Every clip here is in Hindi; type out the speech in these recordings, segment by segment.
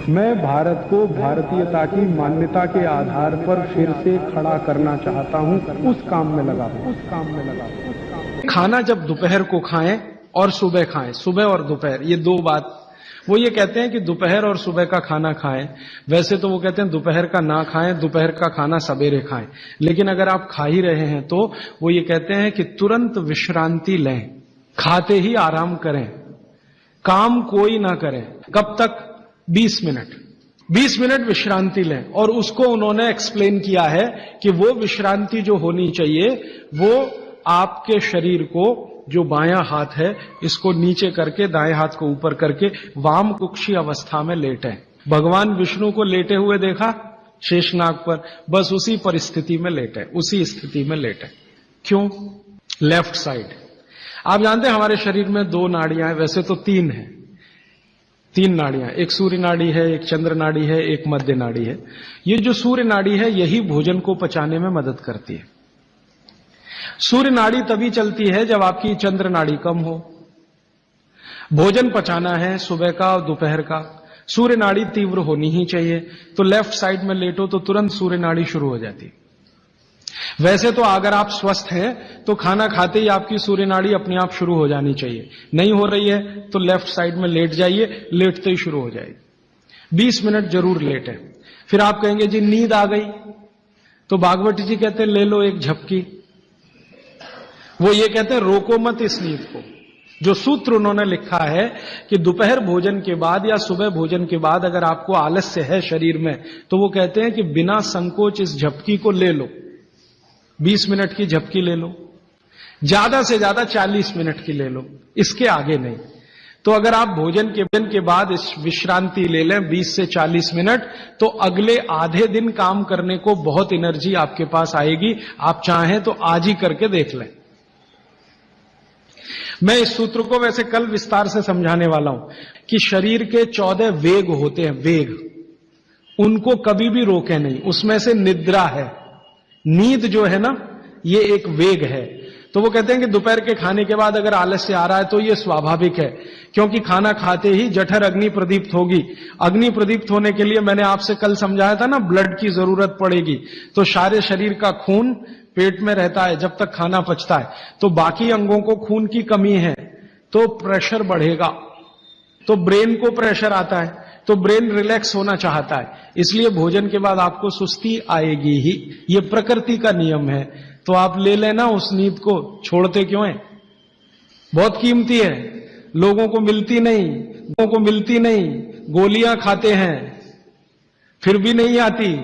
मैं भारत को भारतीयता की मान्यता के आधार पर फिर से खड़ा करना चाहता हूं, उस काम में लगा हूं। खाना जब दोपहर को खाएं और सुबह खाएं, सुबह और दोपहर, ये दो बात। वो ये कहते हैं कि दोपहर और सुबह का खाना खाएं। वैसे तो वो कहते हैं दोपहर का ना खाएं, दोपहर का खाना सवेरे खाएं। लेकिन अगर आप खा ही रहे हैं तो वो ये कहते हैं कि तुरंत विश्रांति लें, खाते ही आराम करें, काम कोई ना करें। कब तक? 20 मिनट। 20 मिनट विश्रांति लें। और उसको उन्होंने एक्सप्लेन किया है कि वो विश्रांति जो होनी चाहिए वो आपके शरीर को, जो बायां हाथ है इसको नीचे करके दाएं हाथ को ऊपर करके वाम कुक्षी अवस्था में लेटें। भगवान विष्णु को लेटे हुए देखा शेषनाग पर, बस उसी परिस्थिति में लेटें, उसी स्थिति में लेटें। क्यों? Left side. आप जानते हैं हमारे शरीर में 2 नाड़ियां हैं, वैसे तो 3 हैं। 3 नाड़ियां, एक सूर्य नाड़ी है, एक चंद्र नाड़ी है, एक मध्य नाड़ी है। ये जो सूर्य नाड़ी है यही भोजन को पचाने में मदद करती है। सूर्य नाड़ी तभी चलती है जब आपकी चंद्र नाड़ी कम हो। भोजन पचाना है सुबह का और दोपहर का, सूर्य नाड़ी तीव्र होनी ही चाहिए। तो लेफ्ट साइड में लेटो तो तुरंत सूर्य नाड़ी शुरू हो जाती है। वैसे तो अगर आप स्वस्थ हैं तो खाना खाते ही आपकी सूर्य नाड़ी अपने आप शुरू हो जानी चाहिए। नहीं हो रही है तो लेफ्ट साइड में लेट जाइए, लेटते ही शुरू हो जाएगी। 20 मिनट जरूर लेटें। फिर आप कहेंगे जी नींद आ गई, तो भागवत जी कहते हैं ले लो एक झपकी। वो ये कहते हैं रोको मत इस नींद को। जो सूत्र उन्होंने लिखा है कि दोपहर भोजन के बाद या सुबह भोजन के बाद अगर आपको आलस्य है शरीर में, तो वो कहते हैं कि बिना संकोच इस झपकी को ले लो। 20 मिनट की झपकी ले लो, ज्यादा से ज्यादा 40 मिनट की ले लो, इसके आगे नहीं। तो अगर आप भोजन के बाद इस विश्रांति ले लें 20 से 40 मिनट, तो अगले आधे दिन काम करने को बहुत एनर्जी आपके पास आएगी। आप चाहें तो आज ही करके देख लें। मैं इस सूत्र को वैसे कल विस्तार से समझाने वाला हूं कि शरीर के 14 वेग होते हैं, वेग, उनको कभी भी रोके नहीं। उसमें से निद्रा है, नींद जो है ना, ये एक वेग है। तो वो कहते हैं कि दोपहर के खाने के बाद अगर आलस्य आ रहा है तो ये स्वाभाविक है, क्योंकि खाना खाते ही जठर अग्नि प्रदीप्त होगी। अग्नि प्रदीप्त होने के लिए मैंने आपसे कल समझाया था ना, ब्लड की जरूरत पड़ेगी। तो सारे शरीर का खून पेट में रहता है जब तक खाना पचता है। तो बाकी अंगों को खून की कमी है तो प्रेशर बढ़ेगा, तो ब्रेन को प्रेशर आता है, तो ब्रेन रिलैक्स होना चाहता है, इसलिए भोजन के बाद आपको सुस्ती आएगी ही। ये प्रकृति का नियम है। तो आप ले लेना उस नींद को, छोड़ते क्यों हैं? बहुत कीमती है, लोगों को मिलती नहीं। गोलियां खाते हैं फिर भी नहीं आती।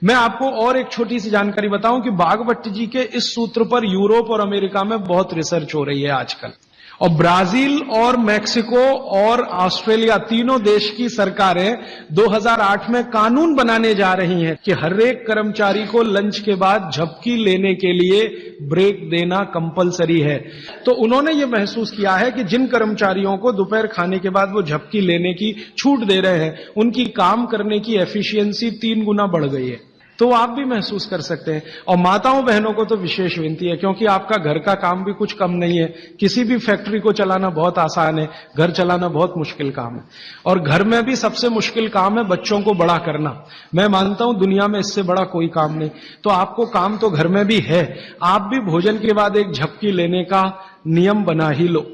मैं आपको और एक छोटी सी जानकारी बताऊं कि भागवत जी के इस सूत्र पर यूरोप और अमेरिका में बहुत रिसर्च हो रही है आजकल। और ब्राजील और मैक्सिको और ऑस्ट्रेलिया, तीनों देश की सरकारें 2008 में कानून बनाने जा रही हैं कि हर एक कर्मचारी को लंच के बाद झपकी लेने के लिए ब्रेक देना कंपलसरी है। तो उन्होंने ये महसूस किया है कि जिन कर्मचारियों को दोपहर खाने के बाद वो झपकी लेने की छूट दे रहे हैं, उनकी काम करने की एफिशिएंसी 3 गुना बढ़ गई है। तो आप भी महसूस कर सकते हैं। और माताओं बहनों को तो विशेष विनती है, क्योंकि आपका घर का काम भी कुछ कम नहीं है। किसी भी फैक्ट्री को चलाना बहुत आसान है, घर चलाना बहुत मुश्किल काम है। और घर में भी सबसे मुश्किल काम है बच्चों को बड़ा करना। मैं मानता हूं दुनिया में इससे बड़ा कोई काम नहीं। तो आपको काम तो घर में भी है, आप भी भोजन के बाद एक झपकी लेने का नियम बना ही लो।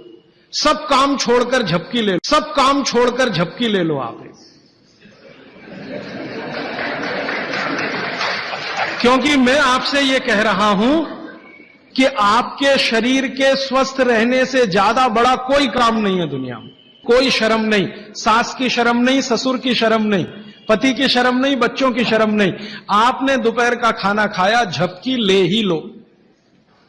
सब काम छोड़कर झपकी ले लो, सब काम छोड़कर झपकी ले लो आप। क्योंकि मैं आपसे यह कह रहा हूं कि आपके शरीर के स्वस्थ रहने से ज्यादा बड़ा कोई काम नहीं है दुनिया में। कोई शर्म नहीं, सास की शर्म नहीं, ससुर की शर्म नहीं, पति की शर्म नहीं, बच्चों की शर्म नहीं। आपने दोपहर का खाना खाया, झपकी ले ही लो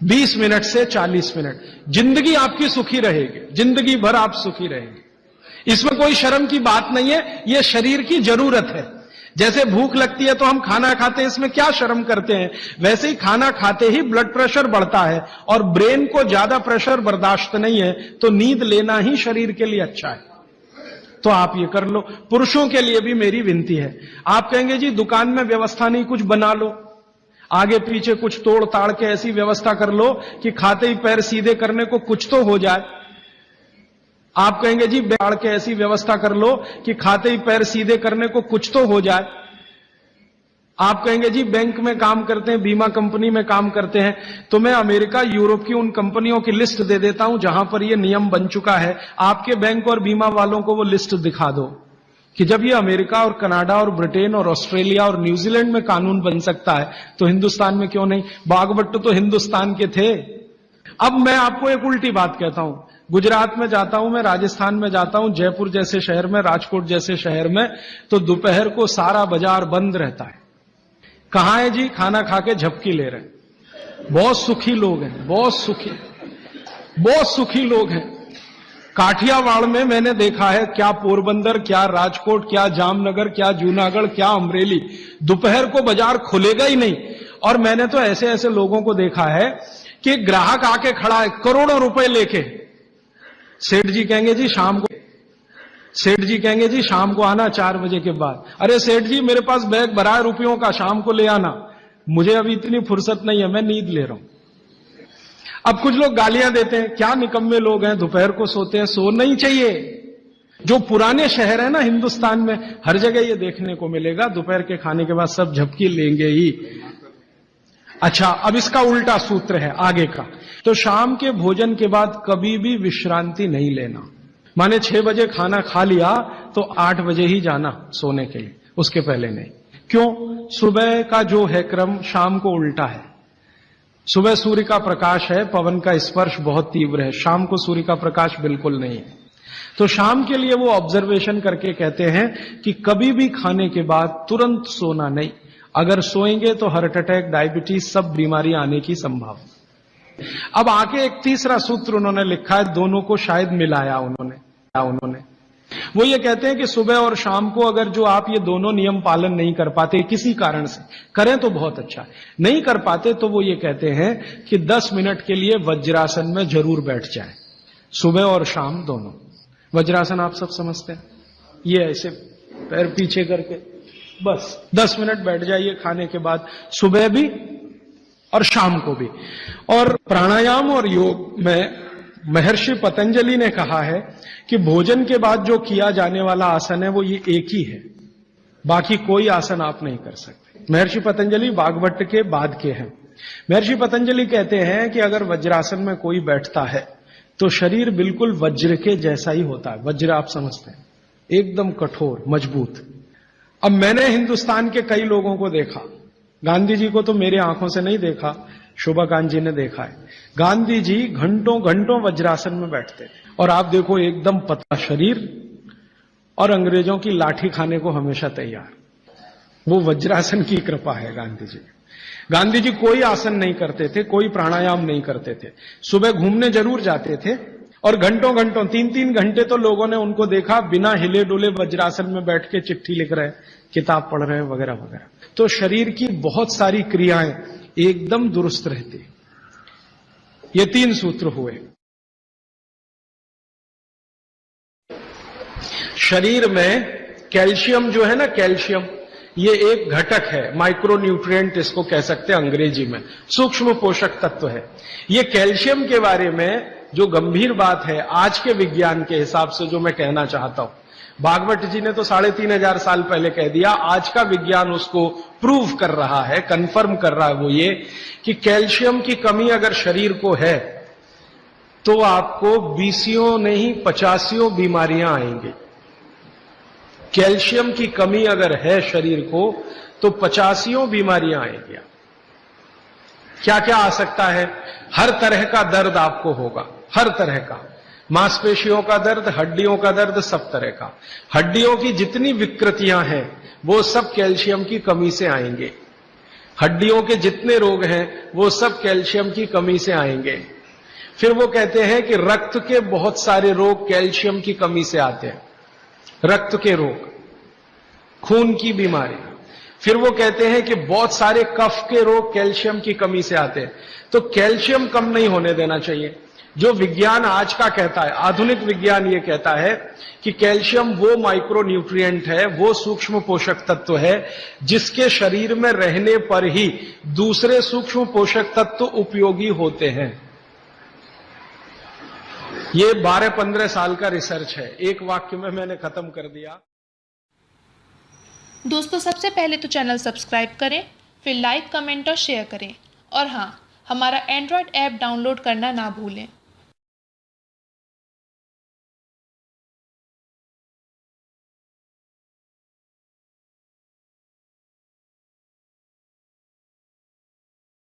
20 मिनट से 40 मिनट। जिंदगी आपकी सुखी रहेगी, जिंदगी भर आप सुखी रहेंगे। इसमें कोई शर्म की बात नहीं है, यह शरीर की जरूरत है। जैसे भूख लगती है तो हम खाना खाते हैं, इसमें क्या शर्म करते हैं? वैसे ही खाना खाते ही ब्लड प्रेशर बढ़ता है और ब्रेन को ज्यादा प्रेशर बर्दाश्त नहीं है, तो नींद लेना ही शरीर के लिए अच्छा है। तो आप ये कर लो। पुरुषों के लिए भी मेरी विनती है। आप कहेंगे जी दुकान में व्यवस्था नहीं, कुछ बना लो, आगे पीछे कुछ तोड़ ताड़ के ऐसी व्यवस्था कर लो कि खाते ही पैर सीधे करने को कुछ तो हो जाए। आप कहेंगे जी बैठ के ऐसी व्यवस्था कर लो कि खाते ही पैर सीधे करने को कुछ तो हो जाए। आप कहेंगे जी बैंक में काम करते हैं, बीमा कंपनी में काम करते हैं, तो मैं अमेरिका यूरोप की उन कंपनियों की लिस्ट दे देता हूं जहां पर यह नियम बन चुका है। आपके बैंक और बीमा वालों को वो लिस्ट दिखा दो कि जब ये अमेरिका और कनाडा और ब्रिटेन और ऑस्ट्रेलिया और न्यूजीलैंड में कानून बन सकता है तो हिंदुस्तान में क्यों नहीं। बागभट्ट तो हिंदुस्तान के थे। अब मैं आपको एक उल्टी बात कहता हूं, गुजरात में जाता हूं, मैं राजस्थान में जाता हूं, जयपुर जैसे शहर में, राजकोट जैसे शहर में, तो दोपहर को सारा बाजार बंद रहता है। कहां है जी? खाना खा के झपकी ले रहे हैं। बहुत सुखी लोग हैं, बहुत सुखी लोग हैं। काठियावाड़ में मैंने देखा है, क्या पोरबंदर, क्या राजकोट, क्या जामनगर, क्या जूनागढ़, क्या अमरेली, दोपहर को बाजार खुलेगा ही नहीं। और मैंने तो ऐसे ऐसे लोगों को देखा है कि ग्राहक आके खड़ा है करोड़ों रुपए लेके, सेठ जी कहेंगे जी शाम को आना 4 बजे के बाद। अरे सेठ जी मेरे पास बैग भरा है रुपयों का, शाम को ले आना, मुझे अभी इतनी फुर्सत नहीं है, मैं नींद ले रहा हूं। अब कुछ लोग गालियां देते हैं, क्या निकम्मे लोग हैं, दोपहर को सोते हैं। सो नहीं चाहिए। जो पुराने शहर है ना हिंदुस्तान में, हर जगह ये देखने को मिलेगा, दोपहर के खाने के बाद सब झपकी लेंगे ही। अच्छा, अब इसका उल्टा सूत्र है आगे का, तो शाम के भोजन के बाद कभी भी विश्रांति नहीं लेना। माने 6 बजे खाना खा लिया तो 8 बजे ही जाना सोने के लिए, उसके पहले नहीं। क्यों? सुबह का जो है क्रम शाम को उल्टा है। सुबह सूर्य का प्रकाश है, पवन का स्पर्श बहुत तीव्र है, शाम को सूर्य का प्रकाश बिल्कुल नहीं है। तो शाम के लिए वो ऑब्जर्वेशन करके कहते हैं कि कभी भी खाने के बाद तुरंत सोना नहीं। अगर सोएंगे तो हार्ट अटैक, डायबिटीज, सब बीमारी आने की संभावना। अब आके एक तीसरा सूत्र उन्होंने लिखा है, दोनों को शायद मिलाया उन्होंने। वो ये कहते हैं कि सुबह और शाम को अगर जो आप ये दोनों नियम पालन नहीं कर पाते किसी कारण से, करें तो बहुत अच्छा है, नहीं कर पाते तो वो ये कहते हैं कि 10 मिनट के लिए वज्रासन में जरूर बैठ जाए, सुबह और शाम दोनों। वज्रासन आप सब समझते हैं, ये ऐसे पैर पीछे करके बस 10 मिनट बैठ जाइए खाने के बाद, सुबह भी और शाम को भी। और प्राणायाम और योग में महर्षि पतंजलि ने कहा है कि भोजन के बाद जो किया जाने वाला आसन है वो ये एक ही है, बाकी कोई आसन आप नहीं कर सकते। महर्षि पतंजलि बागभट्ट के बाद के हैं। महर्षि पतंजलि कहते हैं कि अगर वज्रासन में कोई बैठता है तो शरीर बिल्कुल वज्र के जैसा ही होता है। वज्र आप समझते हैं, एकदम कठोर मजबूत। अब मैंने हिंदुस्तान के कई लोगों को देखा, गांधी जी को तो मेरे आंखों से नहीं देखा, शोभाकांत जी ने देखा है। गांधी जी घंटों घंटों वज्रासन में बैठते थे और आप देखो एकदम पतला शरीर और अंग्रेजों की लाठी खाने को हमेशा तैयार। वो वज्रासन की कृपा है गांधी जी। गांधी जी कोई आसन नहीं करते थे, कोई प्राणायाम नहीं करते थे। सुबह घूमने जरूर जाते थे और घंटों घंटों 3-3 घंटे तो लोगों ने उनको देखा बिना हिले डुले वज्रासन में बैठ के चिट्ठी लिख रहे, किताब पढ़ रहे वगैरह वगैरह। तो शरीर की बहुत सारी क्रियाएं एकदम दुरुस्त रहती। ये 3 सूत्र हुए। शरीर में कैल्शियम जो है ना, कैल्शियम ये एक घटक है, माइक्रो न्यूट्रिएंट इसको कह सकते हैं अंग्रेजी में, सूक्ष्म पोषक तत्व है। ये कैल्शियम के बारे में जो गंभीर बात है आज के विज्ञान के हिसाब से जो मैं कहना चाहता हूं, भागवत जी ने तो 3500 साल पहले कह दिया, आज का विज्ञान उसको प्रूव कर रहा है, कंफर्म कर रहा है। वो ये कि कैल्शियम की कमी अगर शरीर को है तो आपको 20 नहीं 85 बीमारियां आएंगी। कैल्शियम की कमी अगर है शरीर को तो 85 बीमारियां आएंगी। क्या क्या आ सकता है? हर तरह का दर्द आपको होगा, हर तरह का, मांसपेशियों का दर्द, हड्डियों का दर्द, सब तरह का। हड्डियों की जितनी विकृतियां हैं वो सब कैल्शियम की कमी से आएंगे। हड्डियों के जितने रोग हैं वो सब कैल्शियम की कमी से आएंगे। फिर वो कहते हैं कि रक्त के बहुत सारे रोग कैल्शियम की कमी से आते हैं, रक्त के रोग, खून की बीमारी। फिर वो कहते हैं कि बहुत सारे कफ के रोग कैल्शियम की कमी से आते हैं। तो कैल्शियम कम नहीं होने देना चाहिए। जो विज्ञान आज का कहता है, आधुनिक विज्ञान ये कहता है कि कैल्शियम वो माइक्रो न्यूट्रिएंट है, वो सूक्ष्म पोषक तत्व है जिसके शरीर में रहने पर ही दूसरे सूक्ष्म पोषक तत्व उपयोगी होते हैं। ये 12-15 साल का रिसर्च है, एक वाक्य में मैंने खत्म कर दिया। दोस्तों, सबसे पहले तो चैनल सब्सक्राइब करें, फिर लाइक, कमेंट और शेयर करें। और हाँ, हमारा एंड्रॉयड ऐप डाउनलोड करना ना भूलें।